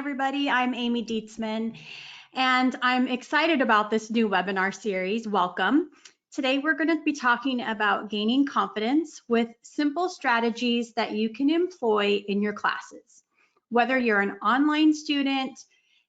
everybody. I'm Amy Dietzman, and I'm excited about this new webinar series. Welcome. Today, we're going to be talking about gaining confidence with simple strategies that you can employ in your classes. Whether you're an online student,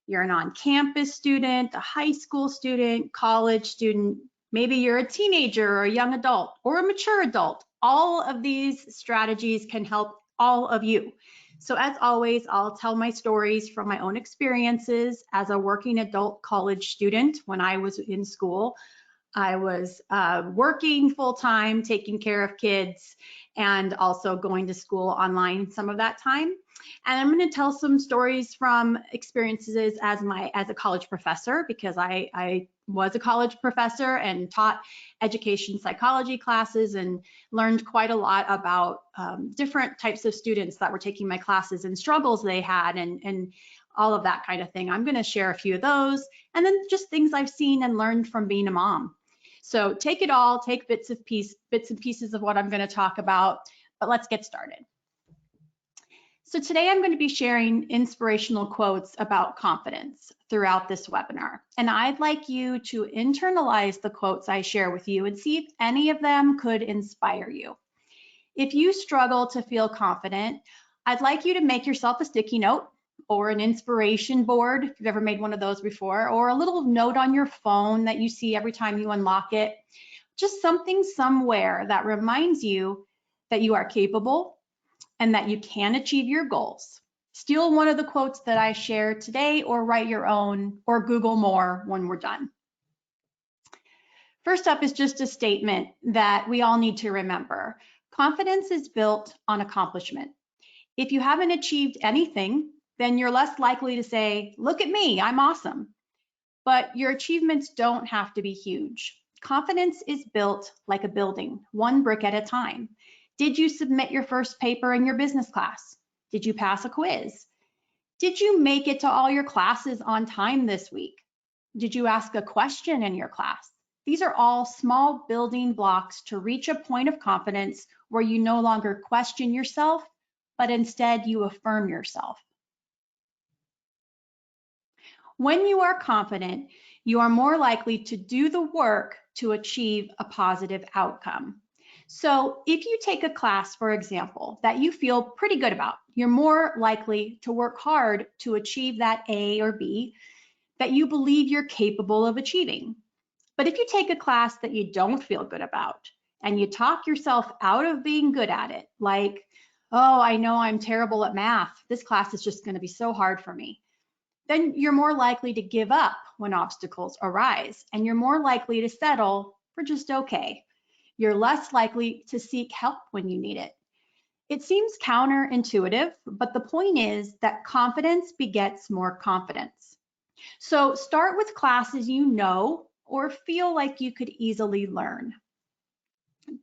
you're an on-campus student, a high school student, college student, maybe you're a teenager or a young adult or a mature adult, all of these strategies can help all of you. So as always, I'll tell my stories from my own experiences as a working adult college student. When I was in school, I was working full-time, taking care of kids, and also going to school online some of that time. And I'm going to tell some stories from experiences as a college professor, because I was a college professor and taught education psychology classes and learned quite a lot about different types of students that were taking my classes and struggles they had and all of that kind of thing. I'm going to share a few of those, and then just things I've seen and learned from being a mom. So take it all, take bits and pieces of what I'm going to talk about, but let's get started. So today I'm going to be sharing inspirational quotes about confidence throughout this webinar. And I'd like you to internalize the quotes I share with you and see if any of them could inspire you. If you struggle to feel confident, I'd like you to make yourself a sticky note or an inspiration board, if you've ever made one of those before, or a little note on your phone that you see every time you unlock it. Just something somewhere that reminds you that you are capable and that you can achieve your goals. Steal one of the quotes that I share today, or write your own, or Google more when we're done. First up is just a statement that we all need to remember. Confidence is built on accomplishment. If you haven't achieved anything, then you're less likely to say, look at me, I'm awesome. But your achievements don't have to be huge. Confidence is built like a building, one brick at a time. Did you submit your first paper in your business class? Did you pass a quiz? Did you make it to all your classes on time this week? Did you ask a question in your class? These are all small building blocks to reach a point of confidence where you no longer question yourself, but instead you affirm yourself. When you are confident, you are more likely to do the work to achieve a positive outcome. So if you take a class, for example, that you feel pretty good about, you're more likely to work hard to achieve that A or B that you believe you're capable of achieving. But if you take a class that you don't feel good about and you talk yourself out of being good at it, like, oh, I know I'm terrible at math, this class is just going to be so hard for me, then you're more likely to give up when obstacles arise, and you're more likely to settle for just okay. You're less likely to seek help when you need it. It seems counterintuitive, but the point is that confidence begets more confidence. So start with classes you know or feel like you could easily learn.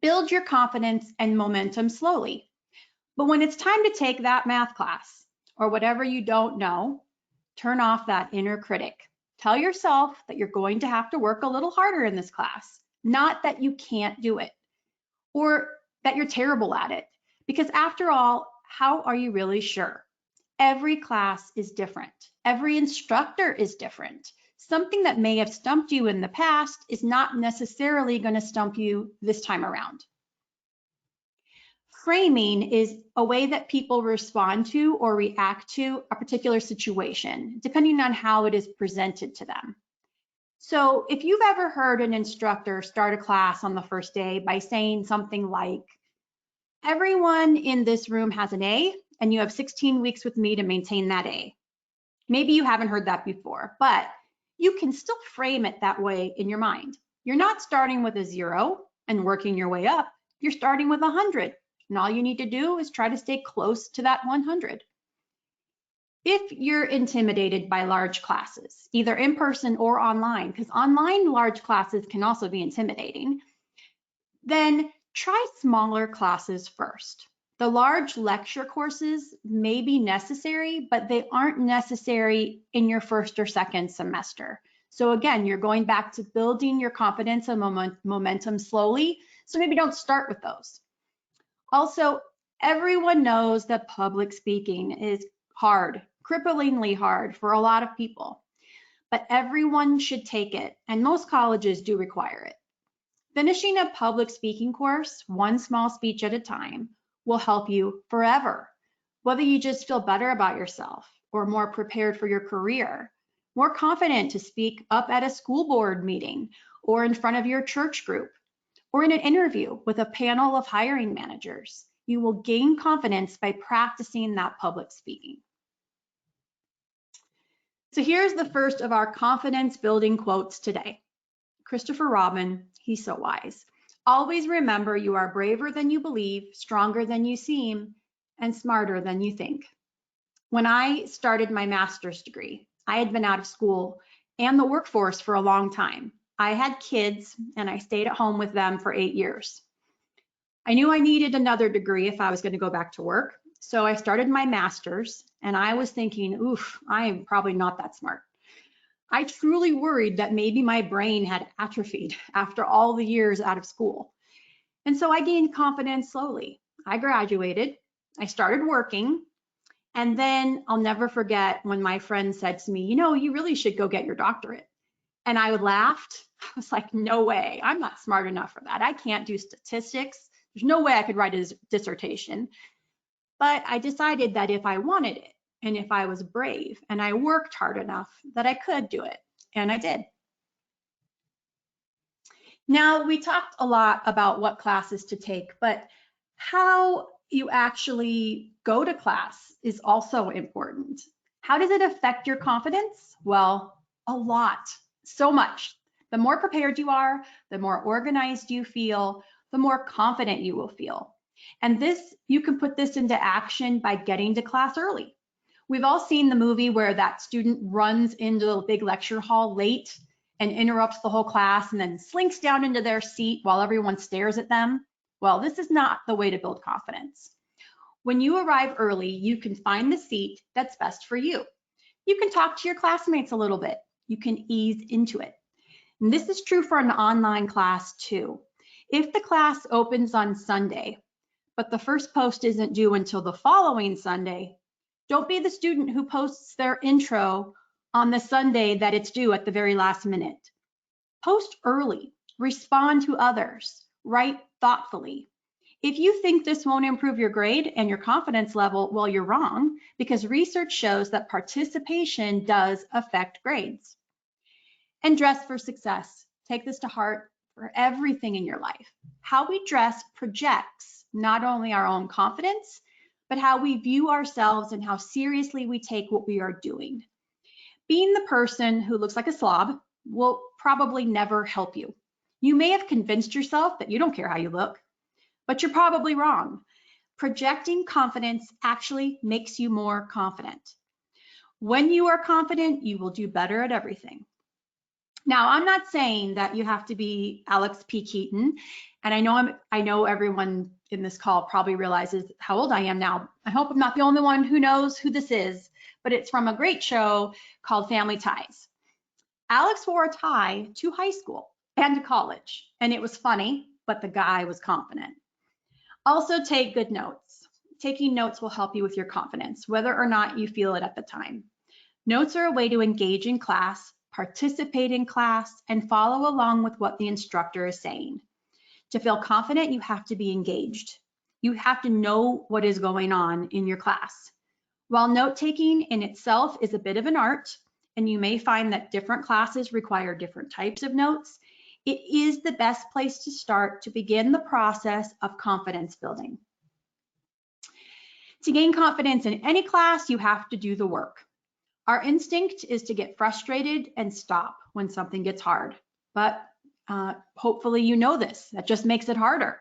Build your confidence and momentum slowly. But when it's time to take that math class or whatever you don't know, turn off that inner critic. Tell yourself that you're going to have to work a little harder in this class, not that you can't do it or that you're terrible at it. Because after all, how are you really sure? Every class is different. Every instructor is different. Something that may have stumped you in the past is not necessarily going to stump you this time around. Framing is a way that people respond to or react to a particular situation, depending on how it is presented to them. So if you've ever heard an instructor start a class on the first day by saying something like, everyone in this room has an A, and you have 16 weeks with me to maintain that A. Maybe you haven't heard that before, but you can still frame it that way in your mind. You're not starting with a 0 and working your way up. You're starting with 100, and all you need to do is try to stay close to that 100. If you're intimidated by large classes, either in person or online, because online large classes can also be intimidating, then try smaller classes first. The large lecture courses may be necessary, but they aren't necessary in your first or second semester. So again, you're going back to building your confidence and momentum slowly, so maybe don't start with those. Also, everyone knows that public speaking is hard, cripplingly hard for a lot of people, but everyone should take it, and most colleges do require it. Finishing a public speaking course, one small speech at a time, will help you forever. Whether you just feel better about yourself or more prepared for your career, more confident to speak up at a school board meeting or in front of your church group, or in an interview with a panel of hiring managers, you will gain confidence by practicing that public speaking. So here's the first of our confidence building quotes today. Christopher Robin, he's so wise. Always remember you are braver than you believe, stronger than you seem, and smarter than you think. When I started my master's degree, I had been out of school and the workforce for a long time. I had kids and I stayed at home with them for 8 years. I knew I needed another degree if I was going to go back to work. So I started my master's and I was thinking, oof, I am probably not that smart. I truly worried that maybe my brain had atrophied after all the years out of school. And so I gained confidence slowly. I graduated, I started working, and then I'll never forget when my friend said to me, you know, you really should go get your doctorate. And I laughed. I was like, no way, I'm not smart enough for that. I can't do statistics. There's no way I could write a dissertation. But I decided that if I wanted it, and if I was brave and I worked hard enough, that I could do it, and I did. Now, we talked a lot about what classes to take, but how you actually go to class is also important. How does it affect your confidence? Well, a lot, so much. The more prepared you are, the more organized you feel, the more confident you will feel. And this, you can put this into action by getting to class early. We've all seen the movie where that student runs into the big lecture hall late and interrupts the whole class and then slinks down into their seat while everyone stares at them. Well, this is not the way to build confidence. When you arrive early, you can find the seat that's best for you. You can talk to your classmates a little bit. You can ease into it. And this is true for an online class too. If the class opens on Sunday, but the first post isn't due until the following Sunday, don't be the student who posts their intro on the Sunday that it's due at the very last minute. Post early, respond to others, write thoughtfully. If you think this won't improve your grade and your confidence level, well, you're wrong, because research shows that participation does affect grades. And dress for success. Take this to heart for everything in your life. How we dress projects not only our own confidence, but how we view ourselves and how seriously we take what we are doing. Being the person who looks like a slob will probably never help you. You may have convinced yourself that you don't care how you look, but you're probably wrong. Projecting confidence actually makes you more confident. When you are confident, you will do better at everything. Now, I'm not saying that you have to be Alex P. Keaton, and I know everyone in this call probably realizes how old I am now. I hope I'm not the only one who knows who this is, but it's from a great show called Family Ties. Alex wore a tie to high school and to college, and it was funny, but the guy was confident. Also, take good notes. Taking notes will help you with your confidence, whether or not you feel it at the time. Notes are a way to engage in class, participate in class, and follow along with what the instructor is saying. To feel confident, you have to be engaged. You have to know what is going on in your class. While note-taking in itself is a bit of an art, and you may find that different classes require different types of notes, it is the best place to start to begin the process of confidence building. To gain confidence in any class, you have to do the work. Our instinct is to get frustrated and stop when something gets hard, but hopefully you know this. That just makes it harder.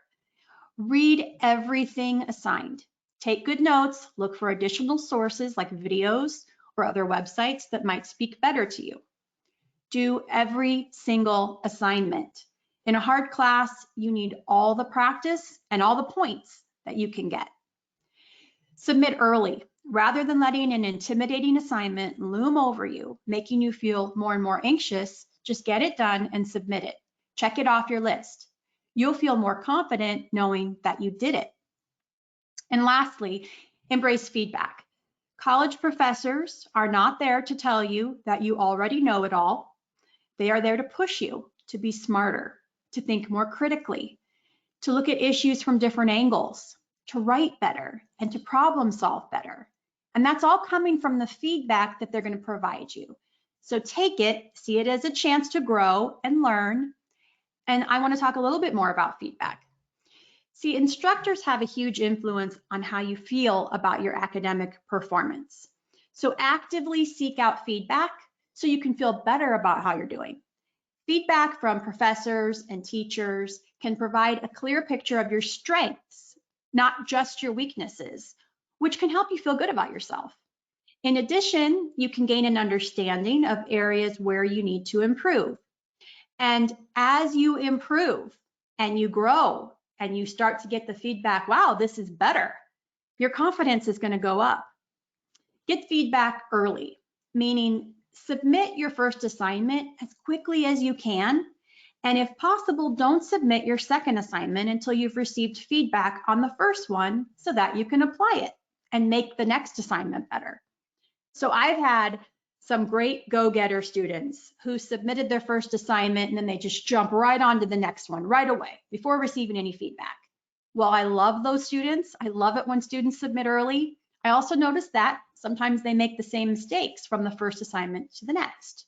Read everything assigned. Take good notes, look for additional sources like videos or other websites that might speak better to you. Do every single assignment. In a hard class, you need all the practice and all the points that you can get. Submit early. Rather than letting an intimidating assignment loom over you, making you feel more and more anxious, just get it done and submit it. Check it off your list. You'll feel more confident knowing that you did it. And lastly, embrace feedback. College professors are not there to tell you that you already know it all. They are there to push you to be smarter, to think more critically, to look at issues from different angles, to write better, and to problem solve better. And that's all coming from the feedback that they're going to provide you. So take it, see it as a chance to grow and learn. And I want to talk a little bit more about feedback. See, instructors have a huge influence on how you feel about your academic performance. So actively seek out feedback so you can feel better about how you're doing. Feedback from professors and teachers can provide a clear picture of your strengths, not just your weaknesses, which can help you feel good about yourself. In addition, you can gain an understanding of areas where you need to improve. And as you improve and you grow and you start to get the feedback, wow, this is better, your confidence is going to go up. Get feedback early, meaning submit your first assignment as quickly as you can. And if possible, don't submit your second assignment until you've received feedback on the first one so that you can apply it and make the next assignment better. So I've had some great go-getter students who submitted their first assignment and then they just jump right on to the next one right away before receiving any feedback. Well, I love those students. I love it when students submit early. I also notice that sometimes they make the same mistakes from the first assignment to the next.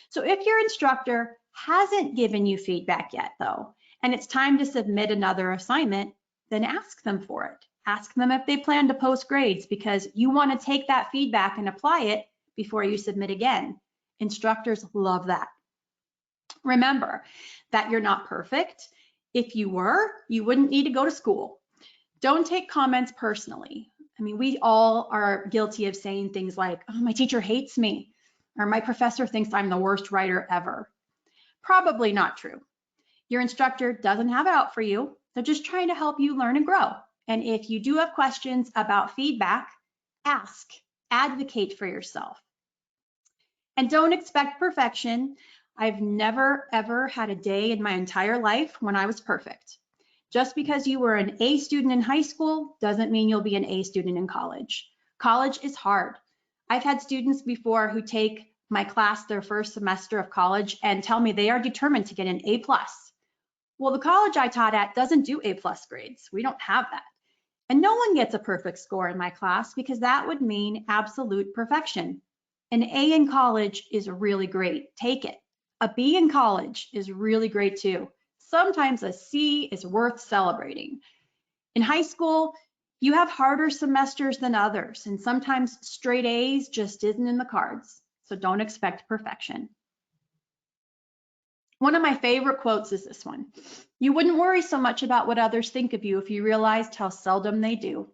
So if your instructor hasn't given you feedback yet though, and it's time to submit another assignment, then ask them for it. Ask them if they plan to post grades because you want to take that feedback and apply it before you submit again. Instructors love that. Remember that you're not perfect. If you were, you wouldn't need to go to school. Don't take comments personally. I mean, we all are guilty of saying things like, oh, my teacher hates me, or my professor thinks I'm the worst writer ever. Probably not true. Your instructor doesn't have it out for you. They're just trying to help you learn and grow. And if you do have questions about feedback, ask, advocate for yourself. And don't expect perfection. I've never, ever had a day in my entire life when I was perfect. Just because you were an A student in high school doesn't mean you'll be an A student in college. College is hard. I've had students before who take my class their first semester of college and tell me they are determined to get an A+. Well, the college I taught at doesn't do A+ grades. We don't have that. And no one gets a perfect score in my class because that would mean absolute perfection. An A in college is really great. Take it. A B in college is really great too. Sometimes a C is worth celebrating. In high school, you have harder semesters than others, and sometimes straight A's just isn't in the cards. So don't expect perfection. One of my favorite quotes is this one. You wouldn't worry so much about what others think of you if you realized how seldom they do.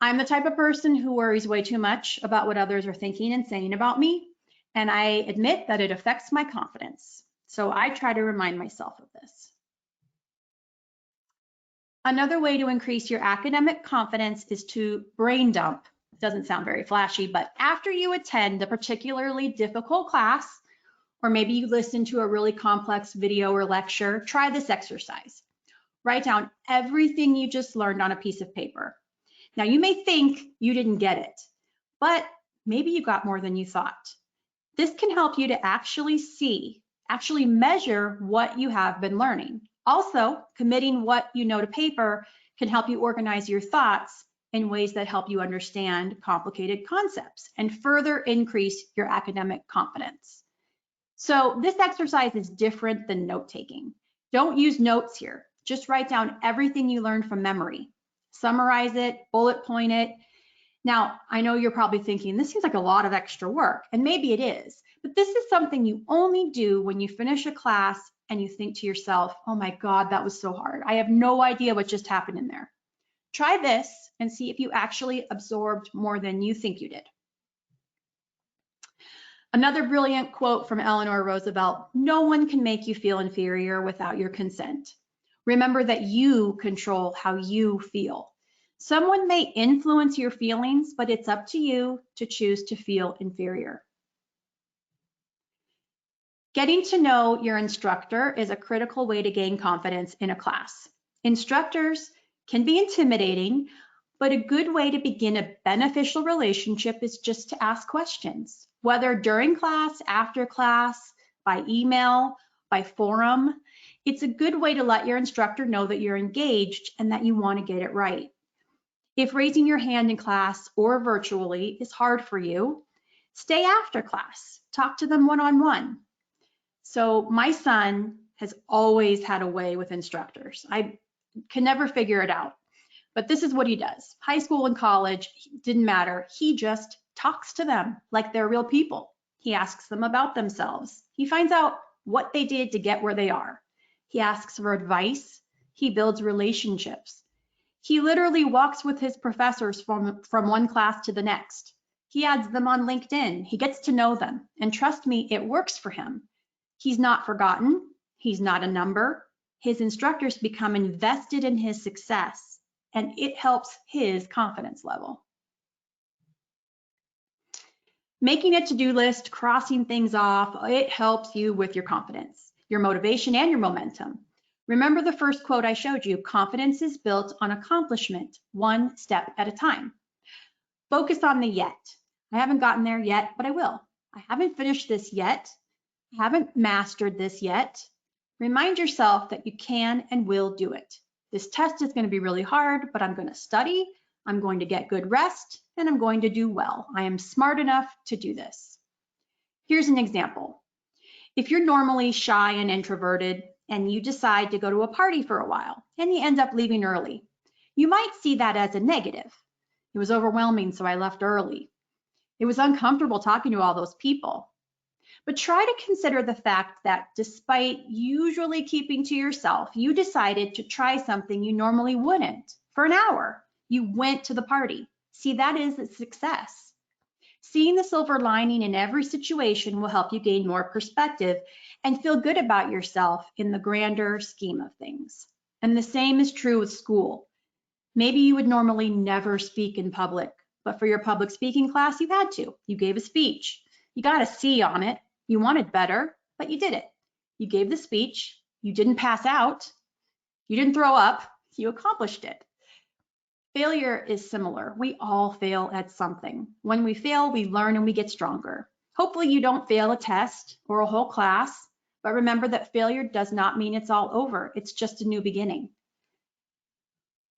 I'm the type of person who worries way too much about what others are thinking and saying about me, and I admit that it affects my confidence. So I try to remind myself of this. Another way to increase your academic confidence is to brain dump. It doesn't sound very flashy, but after you attend a particularly difficult class, or maybe you listen to a really complex video or lecture, try this exercise. Write down everything you just learned on a piece of paper. Now, you may think you didn't get it, but maybe you got more than you thought. This can help you to actually measure what you have been learning. Also, committing what you know to paper can help you organize your thoughts in ways that help you understand complicated concepts and further increase your academic confidence. So this exercise is different than note-taking. Don't use notes here. Just write down everything you learned from memory. Summarize it, bullet point it. Now, I know you're probably thinking, this seems like a lot of extra work, and maybe it is, but this is something you only do when you finish a class and you think to yourself, oh my God, that was so hard. I have no idea what just happened in there. Try this and see if you actually absorbed more than you think you did. Another brilliant quote from Eleanor Roosevelt, no one can make you feel inferior without your consent. Remember that you control how you feel. Someone may influence your feelings, but it's up to you to choose to feel inferior. Getting to know your instructor is a critical way to gain confidence in a class. Instructors can be intimidating, But a good way to begin a beneficial relationship is just to ask questions, whether during class, after class, by email, by forum. It's a good way to let your instructor know that you're engaged and that you want to get it right. If raising your hand in class or virtually is hard for you, stay after class. Talk to them one-on-one. So my son has always had a way with instructors. I can never figure it out. But this is what he does. High school and college, didn't matter. He just talks to them like they're real people. He asks them about themselves. He finds out what they did to get where they are. He asks for advice. He builds relationships. He literally walks with his professors from one class to the next. He adds them on LinkedIn. He gets to know them. And trust me, it works for him. He's not forgotten. He's not a number. His instructors become invested in his success, and it helps his confidence level. Making a to-do list, crossing things off, it helps you with your confidence, your motivation, and your momentum. Remember the first quote I showed you, confidence is built on accomplishment, one step at a time. Focus on the yet. I haven't gotten there yet, but I will. I haven't finished this yet. I haven't mastered this yet. Remind yourself that you can and will do it. This test is going to be really hard, but I'm going to study, I'm going to get good rest, and I'm going to do well. I am smart enough to do this. Here's an example. If you're normally shy and introverted and you decide to go to a party for a while and you end up leaving early, you might see that as a negative. It was overwhelming, so I left early. It was uncomfortable talking to all those people. But try to consider the fact that despite usually keeping to yourself, you decided to try something you normally wouldn't for an hour. You went to the party. See, that is a success. Seeing the silver lining in every situation will help you gain more perspective and feel good about yourself in the grander scheme of things. And the same is true with school. Maybe you would normally never speak in public, but for your public speaking class, you had to. You gave a speech. You got a C on it. You wanted better, but you did it. You gave the speech. You didn't pass out. You didn't throw up. You accomplished it. Failure is similar. We all fail at something. When we fail, we learn and we get stronger. Hopefully you don't fail a test or a whole class, but remember that failure does not mean it's all over. It's just a new beginning.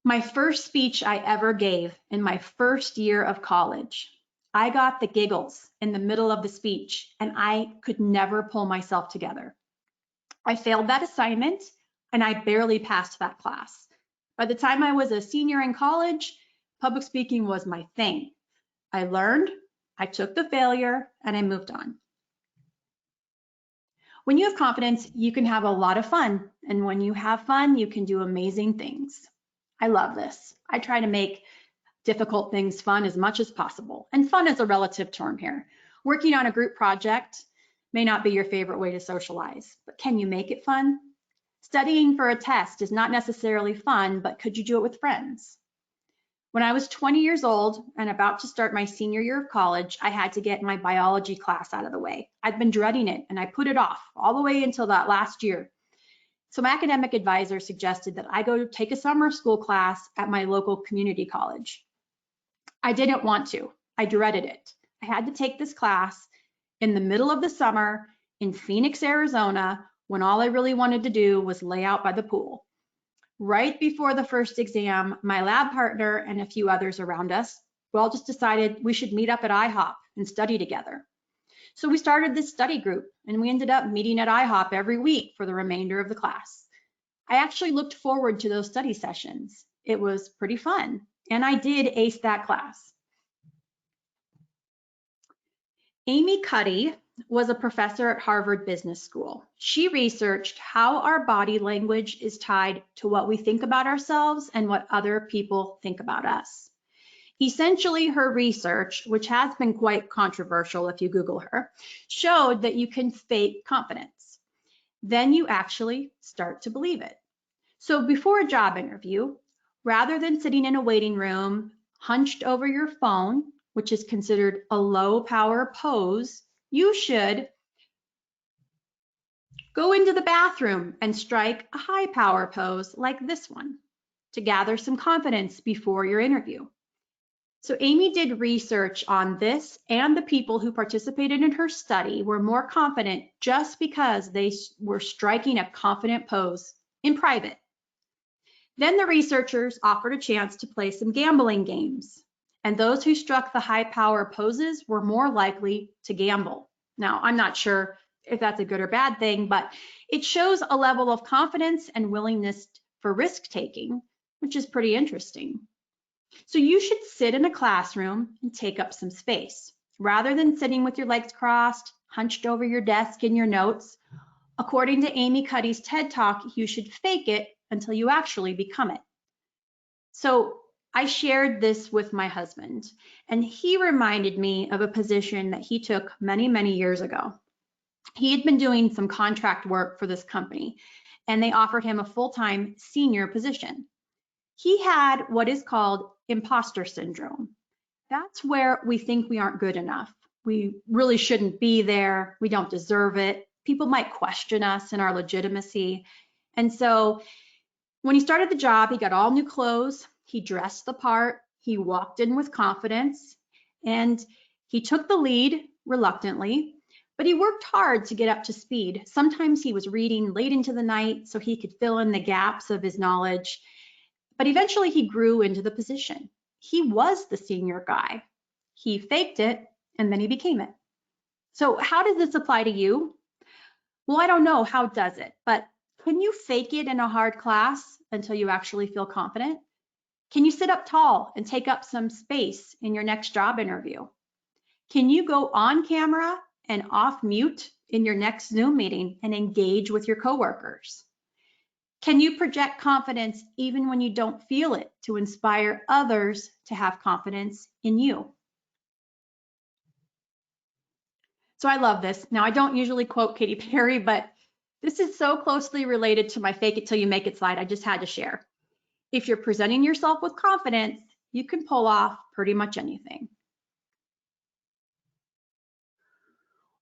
My first speech I ever gave in my first year of college, I got the giggles in the middle of the speech and I could never pull myself together. I failed that assignment and I barely passed that class. By the time I was a senior in college, public speaking was my thing. I learned, I took the failure, and I moved on. When you have confidence, you can have a lot of fun. And when you have fun, you can do amazing things. I love this. I try to make difficult things fun as much as possible. And fun is a relative term here. Working on a group project may not be your favorite way to socialize, but can you make it fun? Studying for a test is not necessarily fun, but could you do it with friends? When I was 20 years old and about to start my senior year of college, I had to get my biology class out of the way. I'd been dreading it and I put it off all the way until that last year. So my academic advisor suggested that I go take a summer school class at my local community college. I didn't want to. I dreaded it. I had to take this class in the middle of the summer in Phoenix, Arizona, when all I really wanted to do was lay out by the pool. Right before the first exam, my lab partner and a few others around us, we all just decided we should meet up at IHOP and study together. So we started this study group and we ended up meeting at IHOP every week for the remainder of the class. I actually looked forward to those study sessions. It was pretty fun and I did ace that class. Amy Cuddy was a professor at Harvard Business School. She researched how our body language is tied to what we think about ourselves and what other people think about us. Essentially, her research, which has been quite controversial if you Google her, showed that you can fake confidence. Then you actually start to believe it. So before a job interview, rather than sitting in a waiting room, hunched over your phone, which is considered a low power pose, you should go into the bathroom and strike a high power pose like this one to gather some confidence before your interview. So Amy did research on this, and the people who participated in her study were more confident just because they were striking a confident pose in private. Then the researchers offered a chance to play some gambling games, and those who struck the high power poses were more likely to gamble. Now, I'm not sure if that's a good or bad thing, but it shows a level of confidence and willingness for risk taking, which is pretty interesting. So you should sit in a classroom and take up some space. Rather than sitting with your legs crossed, hunched over your desk in your notes, according to Amy Cuddy's TED Talk, you should fake it until you actually become it. So I shared this with my husband, and he reminded me of a position that he took many, many years ago. He had been doing some contract work for this company, and they offered him a full-time senior position. He had what is called imposter syndrome. That's where we think we aren't good enough. We really shouldn't be there. We don't deserve it. People might question us and our legitimacy. And so when he started the job, he got all new clothes. He dressed the part. He walked in with confidence, and he took the lead reluctantly, but he worked hard to get up to speed. Sometimes he was reading late into the night so he could fill in the gaps of his knowledge. But eventually he grew into the position. He was the senior guy. He faked it, and then he became it. So how does this apply to you? Well, I don't know how does it, but can you fake it in a hard class until you actually feel confident? Can you sit up tall and take up some space in your next job interview? Can you go on camera and off mute in your next Zoom meeting and engage with your coworkers? Can you project confidence even when you don't feel it to inspire others to have confidence in you? So I love this. Now, I don't usually quote Katy Perry, but this is so closely related to my fake it till you make it slide. I just had to share. If you're presenting yourself with confidence, you can pull off pretty much anything.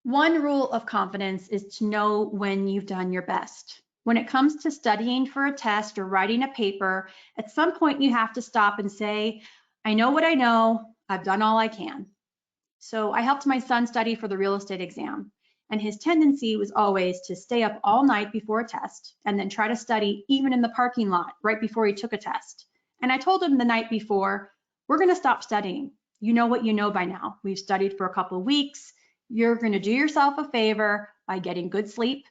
One rule of confidence is to know when you've done your best. When it comes to studying for a test or writing a paper, at some point you have to stop and say, I know what I know, I've done all I can. So I helped my son study for the real estate exam, and his tendency was always to stay up all night before a test and then try to study even in the parking lot right before he took a test. And I told him the night before, we're gonna stop studying. You know what you know by now. We've studied for a couple of weeks. You're gonna do yourself a favor by getting good sleep,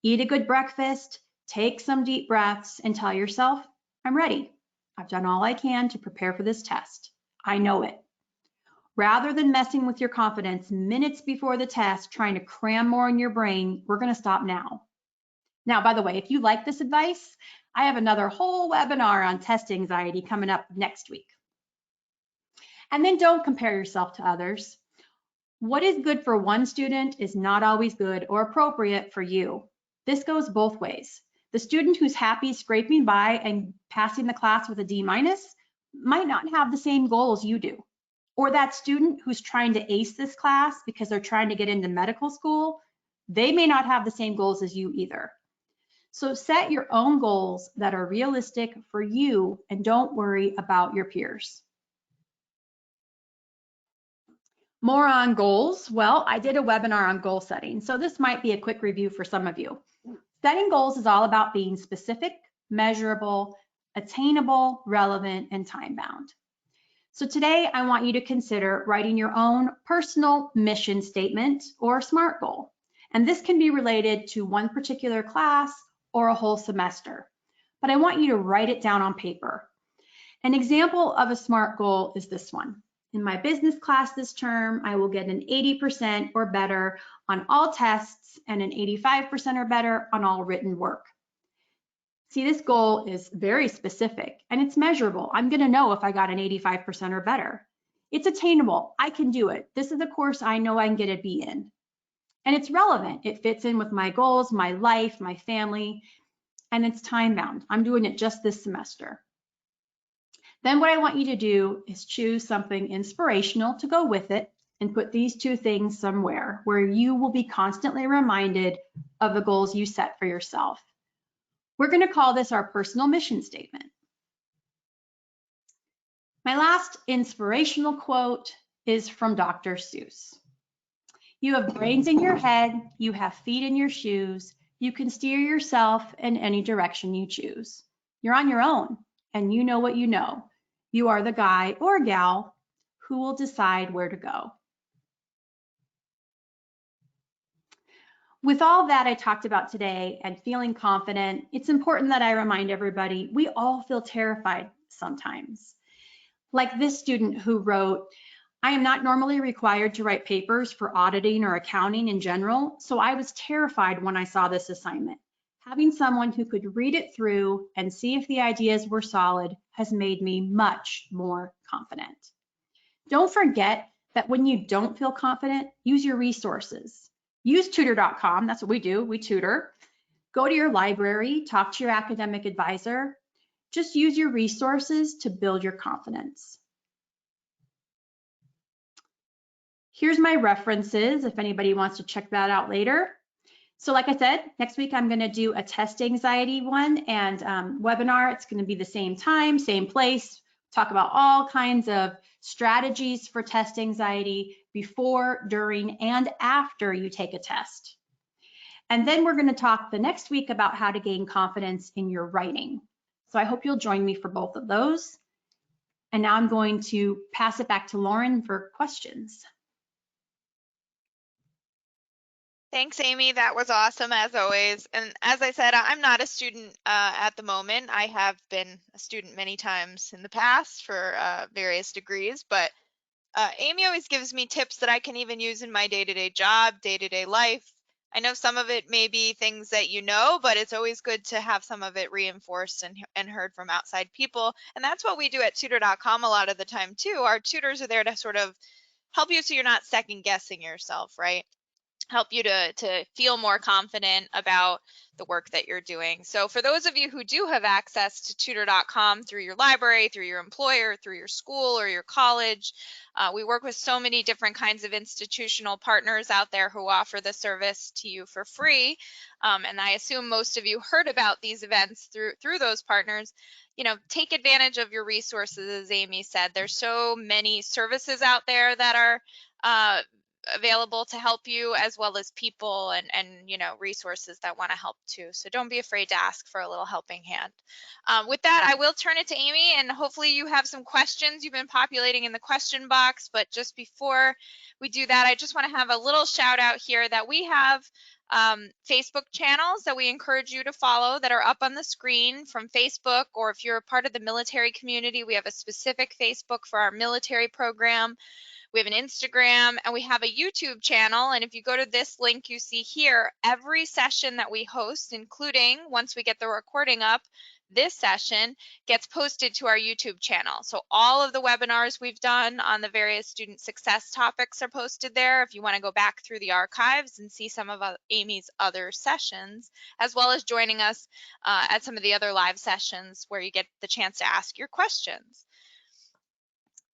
eat a good breakfast, take some deep breaths, and tell yourself, I'm ready. I've done all I can to prepare for this test. I know it. Rather than messing with your confidence minutes before the test, trying to cram more in your brain, we're going to stop now. Now, by the way, if you like this advice, I have another whole webinar on test anxiety coming up next week. And then don't compare yourself to others. What is good for one student is not always good or appropriate for you. This goes both ways. The student who's happy scraping by and passing the class with a D- might not have the same goals you do. Or that student who's trying to ace this class because they're trying to get into medical school, they may not have the same goals as you either. So set your own goals that are realistic for you and don't worry about your peers. More on goals. Well, I did a webinar on goal setting, so this might be a quick review for some of you. Setting goals is all about being specific, measurable, attainable, relevant, and time-bound. So today I want you to consider writing your own personal mission statement or SMART goal. And this can be related to one particular class or a whole semester. But I want you to write it down on paper. An example of a SMART goal is this one. In my business class this term, I will get an 80% or better on all tests and an 85% or better on all written work. See, this goal is very specific and it's measurable. I'm going to know if I got an 85% or better. It's attainable. I can do it. This is a course I know I can get a B in. And it's relevant. It fits in with my goals, my life, my family, and it's time bound. I'm doing it just this semester. Then what I want you to do is choose something inspirational to go with it and put these two things somewhere where you will be constantly reminded of the goals you set for yourself. We're going to call this our personal mission statement. My last inspirational quote is from Dr. Seuss. You have brains in your head, you have feet in your shoes, you can steer yourself in any direction you choose. You're on your own, and you know what you know. You are the guy or gal who will decide where to go. With all that I talked about today and feeling confident, it's important that I remind everybody we all feel terrified sometimes. Like this student who wrote, I am not normally required to write papers for auditing or accounting in general, so I was terrified when I saw this assignment. Having someone who could read it through and see if the ideas were solid has made me much more confident. Don't forget that when you don't feel confident, use your resources. Use Tutor.com, that's what we do, we tutor. Go to your library, talk to your academic advisor. Just use your resources to build your confidence. Here's my references if anybody wants to check that out later. So like I said, next week I'm going to do a test anxiety one and webinar. It's going to be the same time, same place. Talk about all kinds of strategies for test anxiety before, during, and after you take a test. And then we're going to talk the next week about how to gain confidence in your writing. So I hope you'll join me for both of those. And now I'm going to pass it back to Lauren for questions. Thanks, Amy. That was awesome as always. And as I said, I'm not a student at the moment. I have been a student many times in the past for various degrees, but Amy always gives me tips that I can even use in my day-to-day job, day-to-day life. I know some of it may be things that you know, but it's always good to have some of it reinforced and heard from outside people. And that's what we do at Tutor.com a lot of the time too. Our tutors are there to sort of help you so you're not second guessing yourself, right? Help you to feel more confident about the work that you're doing. So for those of you who do have access to Tutor.com through your library, through your employer, through your school or your college, we work with so many different kinds of institutional partners out there who offer the service to you for free. And I assume most of you heard about these events through those partners. You know, take advantage of your resources, as Amy said. There's so many services out there that are available to help you, as well as people and you know, resources that want to help too. So don't be afraid to ask for a little helping hand. With that, I will turn it to Amy, and hopefully you have some questions you've been populating in the question box. But just before we do that, I just want to have a little shout out here that we have Facebook channels that we encourage you to follow that are up on the screen from Facebook, or if you're a part of the military community, we have a specific Facebook for our military program. We have an Instagram, and we have a YouTube channel. And if you go to this link you see here, every session that we host, including once we get the recording up, this session gets posted to our YouTube channel. So all of the webinars we've done on the various student success topics are posted there if you want to go back through the archives and see some of Amy's other sessions, as well as joining us at some of the other live sessions where you get the chance to ask your questions.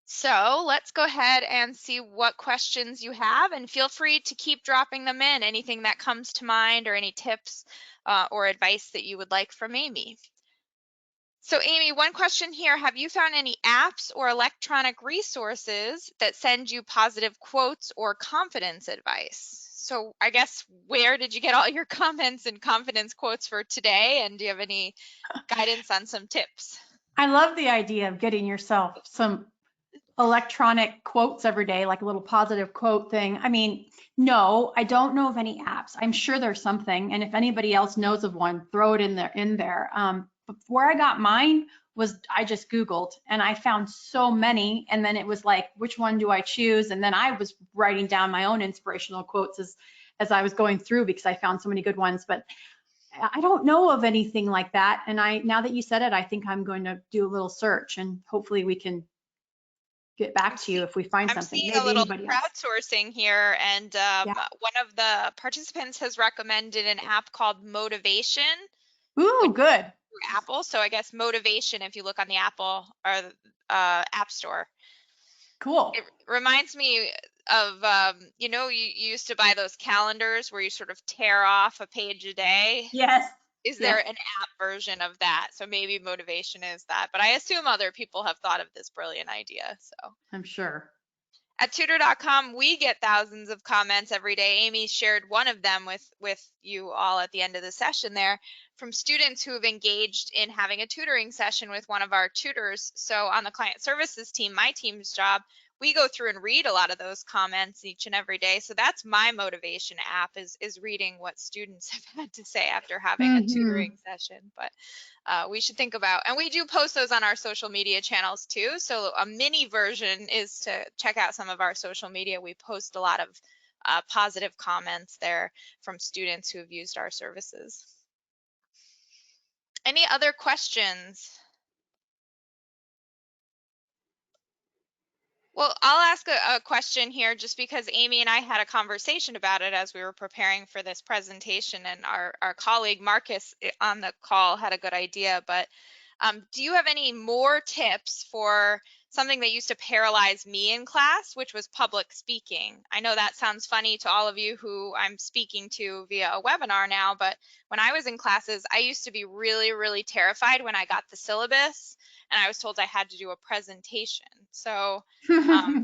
So let's go ahead and see what questions you have, and feel free to keep dropping them in, anything that comes to mind or any tips or advice that you would like from Amy. So Amy, one question here, have you found any apps or electronic resources that send you positive quotes or confidence advice? So I guess, where did you get all your comments and confidence quotes for today? And do you have any guidance on some tips? I love the idea of getting yourself some electronic quotes every day, like a little positive quote thing. I mean, no, I don't know of any apps. I'm sure there's something, and if anybody else knows of one, throw it in there. But where I got mine was I just Googled, and I found so many, and then it was like, which one do I choose? And then I was writing down my own inspirational quotes as I was going through, because I found so many good ones. But I don't know of anything like that. And now that you said it, I think I'm going to do a little search, and hopefully we can get back to you if we find I'm something. seeing Maybe a little anybody else. crowdsourcing here, and Yeah. one of the participants has recommended an app called Motivation, which Ooh, good. through Apple. So I guess Motivation, if you look on the Apple or App Store. Cool. It reminds me of, you know, you used to buy those calendars where you sort of tear off a page a day. Yes. is Yeah, there an app version of that? So maybe motivation is that, but I assume other people have thought of this brilliant idea. So I'm sure. at Tutor.com, we get thousands of comments every day. Amy shared one of them with you all at the end of the session there from students who have engaged in having a tutoring session with one of our tutors. So on the client services team, my team's job, we go through and read a lot of those comments each and every day. So that's my motivation app is reading what students have had to say after having a Hmm. tutoring session. But we should think about, and we do post those on our social media channels too. So a mini version is to check out some of our social media. We post a lot of positive comments there from students who have used our services. Any other questions? Well, I'll ask a question here just because Amy and I had a conversation about it as we were preparing for this presentation, and our colleague Marcus on the call had a good idea. But do you have any more tips for something that used to paralyze me in class, which was public speaking? I know that sounds funny to all of you who I'm speaking to via a webinar now, but when I was in classes, I used to be really, really terrified when I got the syllabus and I was told I had to do a presentation. So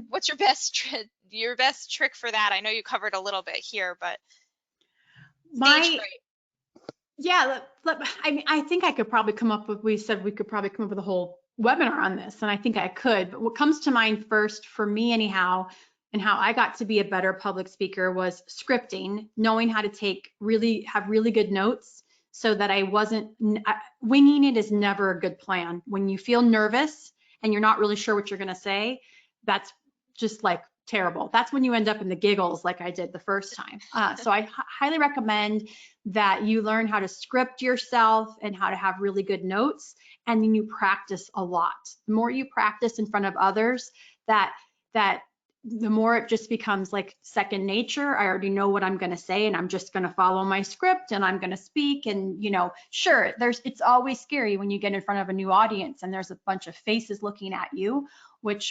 what's your best trick for that? I know you covered a little bit here, but stage My fright. Yeah, I mean, I think I could probably come up with, we said we could probably come up with a whole webinar on this, and I think I could. But what comes to mind first for me, anyhow, and how I got to be a better public speaker was scripting, knowing how to have really good notes so that I wasn't, winging it is never a good plan. When you feel nervous and you're not really sure what you're going to say, that's just like terrible. That's when you end up in the giggles like I did the first time. So I highly recommend that you learn how to script yourself and how to have really good notes, and then you practice a lot. The more you practice in front of others, that the more it just becomes like second nature. I already know what I'm going to say, and I'm just going to follow my script, and I'm going to speak. And sure, it's always scary when you get in front of a new audience and there's a bunch of faces looking at you,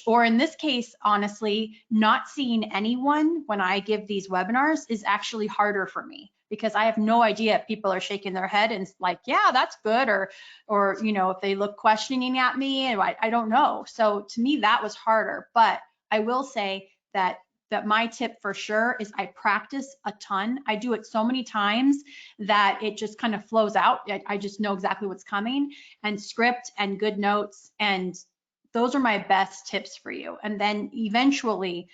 or in this case, honestly, not seeing anyone when I give these webinars is actually harder for me, because I have no idea if people are shaking their head and like, yeah, that's good, or if they look questioning at me, and I don't know. So to me, that was harder. But I will say that my tip for sure is I practice a ton. I do it so many times that it just kind of flows out. I just know exactly what's coming, and script and good notes, and those are my best tips for you. And then eventually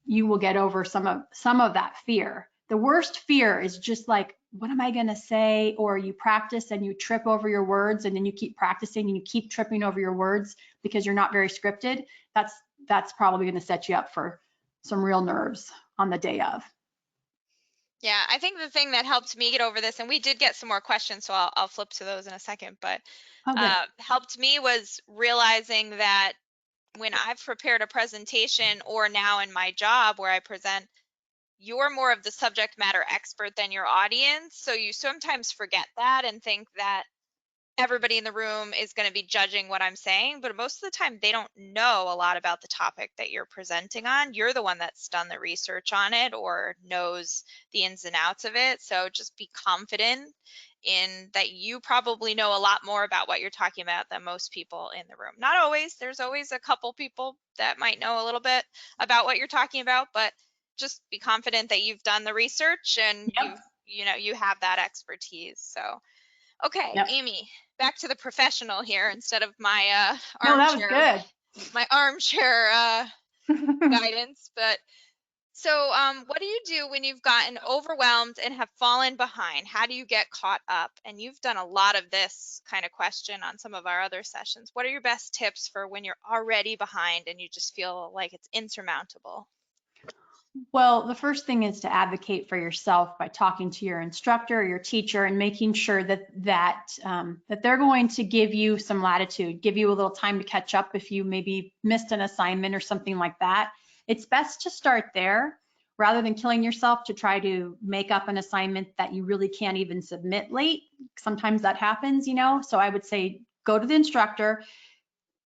you will get over some of that fear. The worst fear is just like, what am I going to say? Or you practice and you trip over your words, and then you keep practicing and you keep tripping over your words because you're not very scripted. That's probably going to set you up for some real nerves on the day of. Yeah, I think the thing that helped me get over this, and we did get some more questions, so I'll flip to those in a second, but Oh, good. helped me was realizing that when I've prepared a presentation, or now in my job where I present, you're more of the subject matter expert than your audience. So you sometimes forget that and think that everybody in the room is going to be judging what I'm saying, but most of the time they don't know a lot about the topic that you're presenting on. You're the one that's done the research on it or knows the ins and outs of it. So just be confident in that you probably know a lot more about what you're talking about than most people in the room. Not always. There's always a couple people that might know a little bit about what you're talking about, but just be confident that you've done the research and Yep. you have that expertise. So okay, Yep. Amy, back to the professional here instead of my No, that was armchair good. guidance. But so what do you do when you've gotten overwhelmed and have fallen behind? How do you get caught up? And you've done a lot of this kind of question on some of our other sessions. What are your best tips for when you're already behind and you just feel like it's insurmountable? Well, the first thing is to advocate for yourself by talking to your instructor or your teacher and making sure that they're going to give you some latitude, give you a little time to catch up if you maybe missed an assignment or something like that. It's best to start there rather than killing yourself to try to make up an assignment that you really can't even submit late. Sometimes that happens, So I would say go to the instructor,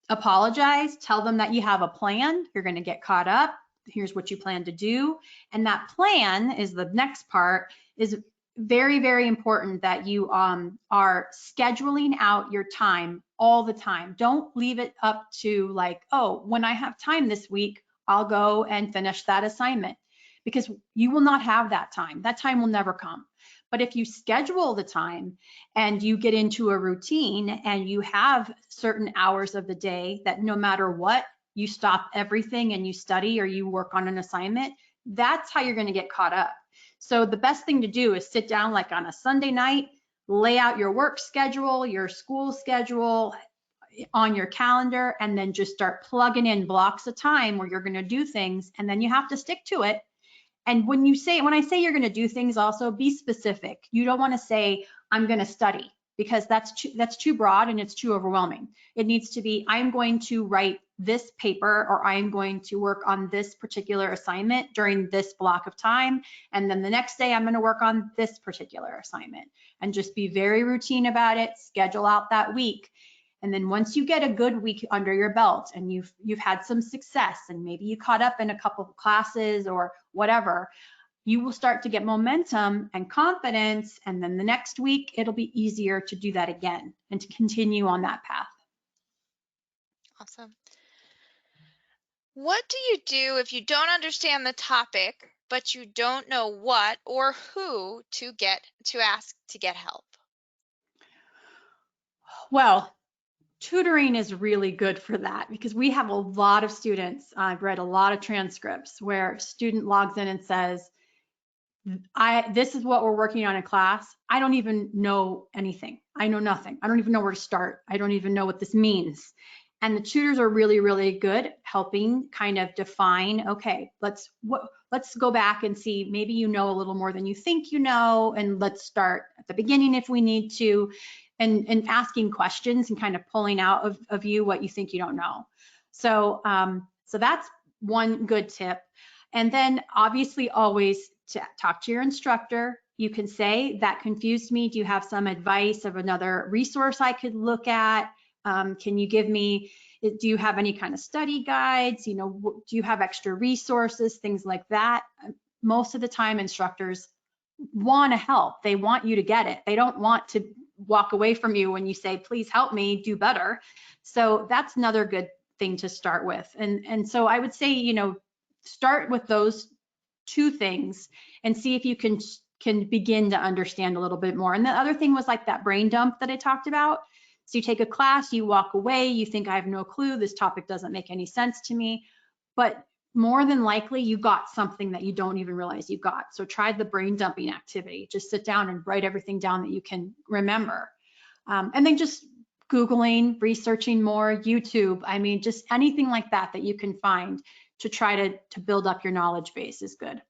apologize, tell them that you have a plan, you're going to get caught up, here's what you plan to do. And that plan is the next part, is very, very important that you are scheduling out your time all the time. Don't leave it up to like, oh, when I have time this week, I'll go and finish that assignment, because you will not have that time. That time will never come. But if you schedule the time and you get into a routine and you have certain hours of the day that no matter what, you stop everything and you study or you work on an assignment, that's how you're going to get caught up. So the best thing to do is sit down like on a Sunday night, lay out your work schedule, your school schedule on your calendar, and then just start plugging in blocks of time where you're going to do things, and then you have to stick to it. And when I say you're going to do things, also be specific. You don't want to say, I'm going to study, because that's too broad and it's too overwhelming. It needs to be, I'm going to write this paper, or I'm going to work on this particular assignment during this block of time. And then the next day I'm going to work on this particular assignment, and just be very routine about it. Schedule out that week. And then once you get a good week under your belt and you've had some success, and maybe you caught up in a couple of classes or whatever, you will start to get momentum and confidence. And then the next week, it'll be easier to do that again and to continue on that path. Awesome. What do you do if you don't understand the topic, but you don't know what or who to ask to get help? Well, tutoring is really good for that, because we have a lot of students. I've read a lot of transcripts where a student logs in and says, this is what we're working on in class. I don't even know anything. I know nothing. I don't even know where to start. I don't even know what this means. And the tutors are really, really good helping kind of define, okay, let's go back and see, maybe you know a little more than you think you know, and let's start at the beginning if we need to, and asking questions and kind of pulling out of you what you think you don't know. So that's one good tip. And then obviously always to talk to your instructor. You can say, that confused me. Do you have some advice of another resource I could look at? Can you give me, do you have any kind of study guides? You know, do you have extra resources, things like that? Most of the time instructors want to help. They want you to get it. They don't want to walk away from you when you say, please help me do better. So that's another good thing to start with. And so I would say, you know, start with those two things and see if you can begin to understand a little bit more. And the other thing was like that brain dump that I talked about. So you take a class, you walk away, you think, I have no clue, this topic doesn't make any sense to me, but more than likely you got something that you don't even realize you got. So try the brain dumping activity. Just sit down and write everything down that you can remember. And then just Googling, researching more, YouTube, I mean, just anything like that that you can find to try to build up your knowledge base is good.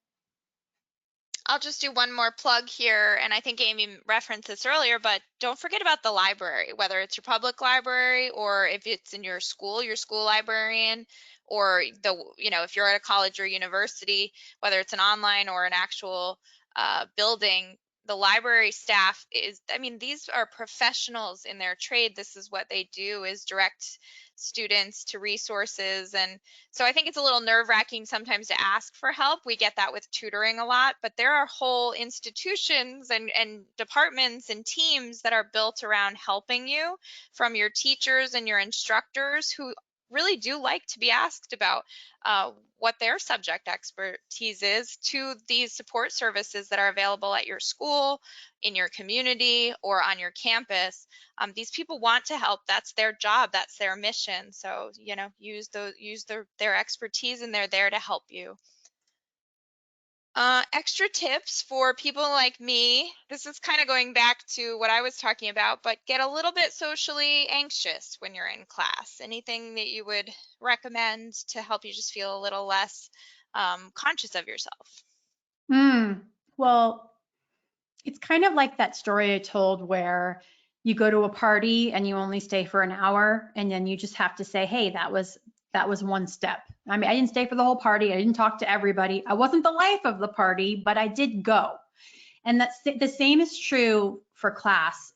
I'll just do one more plug here, and I think Amy referenced this earlier, but don't forget about the library, whether it's your public library or if it's in your school librarian, or if you're at a college or university, whether it's an online or an actual building. The library staff these are professionals in their trade. This is what they do, is direct students to resources. And so I think it's a little nerve-wracking sometimes to ask for help. We get that with tutoring a lot, but there are whole institutions and departments and teams that are built around helping you, from your teachers and your instructors, who really do like to be asked about what their subject expertise is, to these support services that are available at your school, in your community, or on your campus. These people want to help. That's their job. That's their mission. So, use their expertise, and they're there to help you. Extra tips for people like me. This is kind of going back to what I was talking about, but get a little bit socially anxious when you're in class. Anything that you would recommend to help you just feel a little less conscious of yourself? Well, it's kind of like that story I told where you go to a party and you only stay for an hour, and then you just have to say, hey, that was one step. I mean, I didn't stay for the whole party. I didn't talk to everybody. I wasn't the life of the party, but I did go. And that's the same is true for class.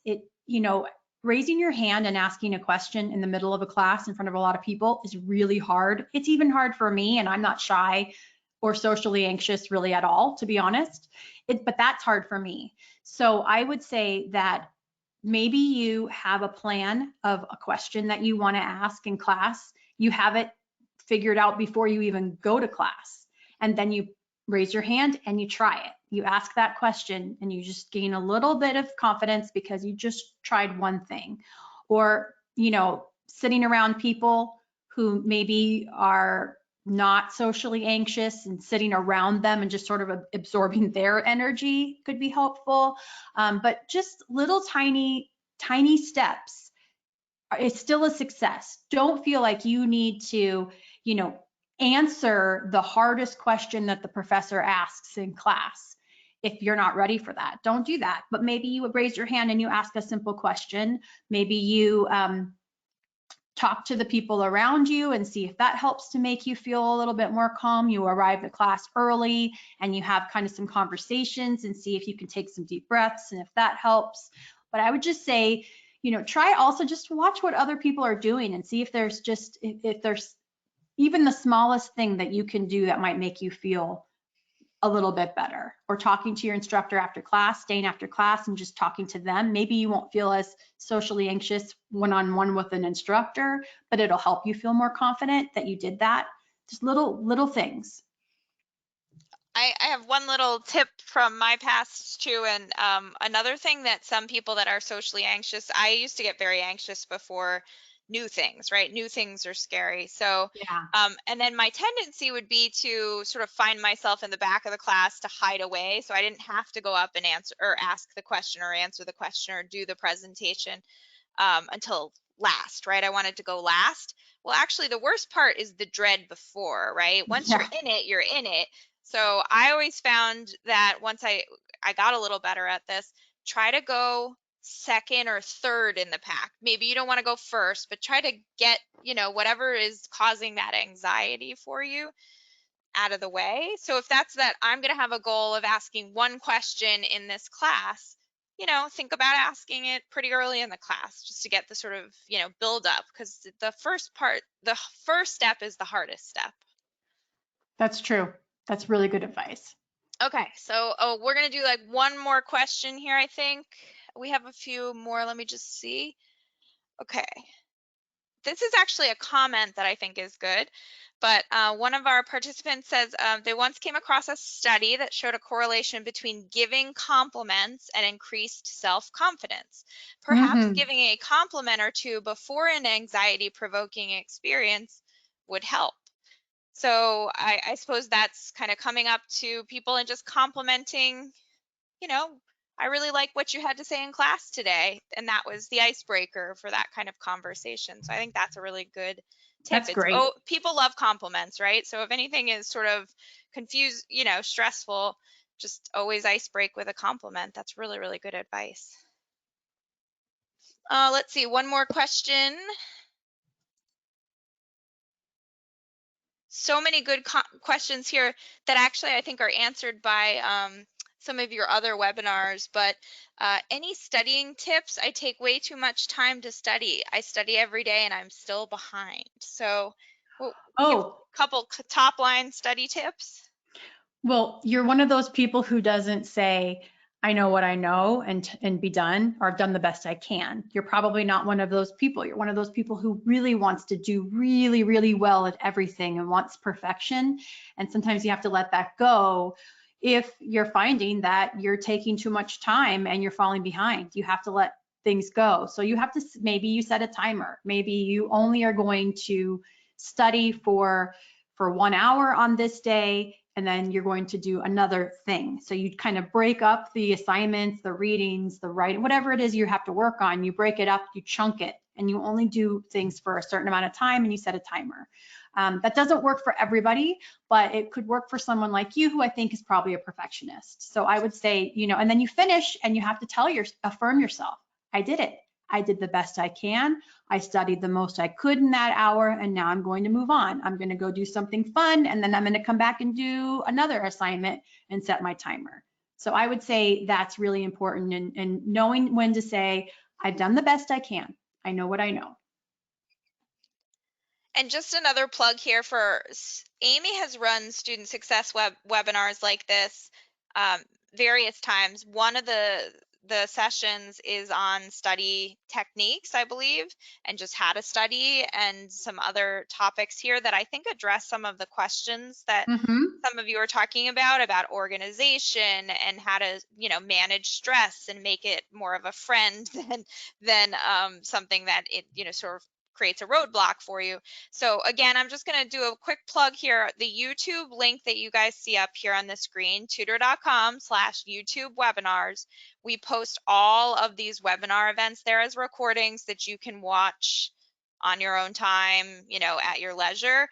Raising your hand and asking a question in the middle of a class in front of a lot of people is really hard. It's even hard for me, and I'm not shy. or socially anxious really at all, to be honest. But that's hard for me. So I would say that maybe you have a plan of a question that you want to ask in class. You have it figured out before you even go to class. And then you raise your hand and you try it. You ask that question and you just gain a little bit of confidence because you just tried one thing. Or, sitting around people who maybe are not socially anxious and sitting around them and just sort of absorbing their energy could be helpful. But just little tiny steps. It's still a success. Don't feel like you need to, answer the hardest question that the professor asks in class. If you're not ready for that, don't do that. But maybe you would raise your hand and you ask a simple question. Maybe you talk to the people around you and see if that helps to make you feel a little bit more calm. You arrive at class early and you have kind of some conversations and see if you can take some deep breaths and if that helps. But I would just say, try also just watch what other people are doing and see if there's even the smallest thing that you can do that might make you feel a little bit better. Or talking to your instructor after class, staying after class and just talking to them. Maybe you won't feel as socially anxious one-on-one with an instructor, but it'll help you feel more confident that you did that. Just little things. I have one little tip from my past too, and another thing that some people that are socially anxious, I used to get very anxious before new things, right? New things are scary. So, Yeah. and then my tendency would be to sort of find myself in the back of the class to hide away, so I didn't have to go up and answer or ask the question or answer the question or do the presentation until last, right? I wanted to go last. Well, actually, the worst part is the dread before, right? Once you're Yeah. in it, you're in it. So I always found that once I got a little better at this, try to go second or third in the pack. Maybe you don't want to go first, but try to get, whatever is causing that anxiety for you out of the way. So if that's that I'm going to have a goal of asking one question in this class, think about asking it pretty early in the class just to get the sort of, build up, because the first step is the hardest step. That's true. That's really good advice. Okay, so we're going to do like one more question here, I think. We have a few more. Let me just see. Okay. This is actually a comment that I think is good, but one of our participants says they once came across a study that showed a correlation between giving compliments and increased self-confidence. Perhaps giving a compliment or two before an anxiety-provoking experience would help. So I suppose that's kind of coming up to people and just complimenting, I really like what you had to say in class today. And that was the icebreaker for that kind of conversation. So I think that's a really good tip. That's great. People love compliments, right? So if anything is sort of confused, stressful, just always ice break with a compliment. That's really, really good advice. Let's see, one more question. So many good questions here that actually I think are answered by some of your other webinars, but any studying tips? I take way too much time to study. I study every day and I'm still behind. So give a couple top line study tips. Well, you're one of those people who doesn't say, I know what I know and be done, or I've done the best I can. You're probably not one of those people. You're one of those people who really wants to do really, really well at everything and wants perfection. And sometimes you have to let that go if you're finding that you're taking too much time and you're falling behind. You have to let things go. So you have to, maybe you set a timer. Maybe you only are going to study for 1 hour on this day, and then you're going to do another thing. So you kind of break up the assignments, the readings, the writing, whatever it is you have to work on, you break it up, you chunk it, and you only do things for a certain amount of time and you set a timer. That doesn't work for everybody, but it could work for someone like you who I think is probably a perfectionist. So I would say, and then you finish and you have to affirm yourself, I did it. I did the best I can. I studied the most I could in that hour, and now I'm going to move on. I'm going to go do something fun, and then I'm going to come back and do another assignment and set my timer. So I would say that's really important, and knowing when to say, I've done the best I can. I know what I know. And just another plug here for Amy has run student success webinars like this um, various times. One of the sessions is on study techniques, I believe, and just how to study, and some other topics here that I think address some of the questions that Mm-hmm. some of you are talking about organization and how to, manage stress and make it more of a friend than something that it, sort of creates a roadblock for you. So again, I'm just going to do a quick plug here. The YouTube link that you guys see up here on the screen, Tutor.com/YouTube webinars. We post all of these webinar events there as recordings that you can watch on your own time, at your leisure.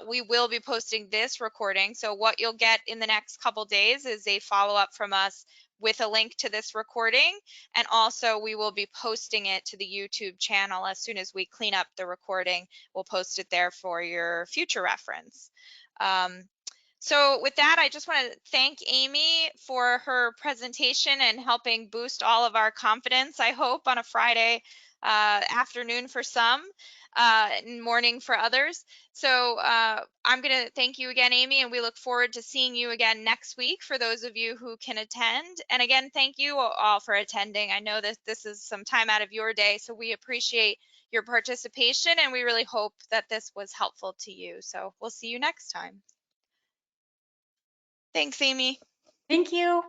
We will be posting this recording. So what you'll get in the next couple days is a follow-up from us with a link to this recording. And also we will be posting it to the YouTube channel as soon as we clean up the recording. We'll post it there for your future reference. So with that, I just want to thank Amy for her presentation and helping boost all of our confidence, I hope, on a Friday afternoon for some, and morning for others. So I'm going to thank you again, Amy, and we look forward to seeing you again next week for those of you who can attend. And again, thank you all for attending. I know that this is some time out of your day, so we appreciate your participation, and we really hope that this was helpful to you. So we'll see you next time. Thanks, Amy. Thank you.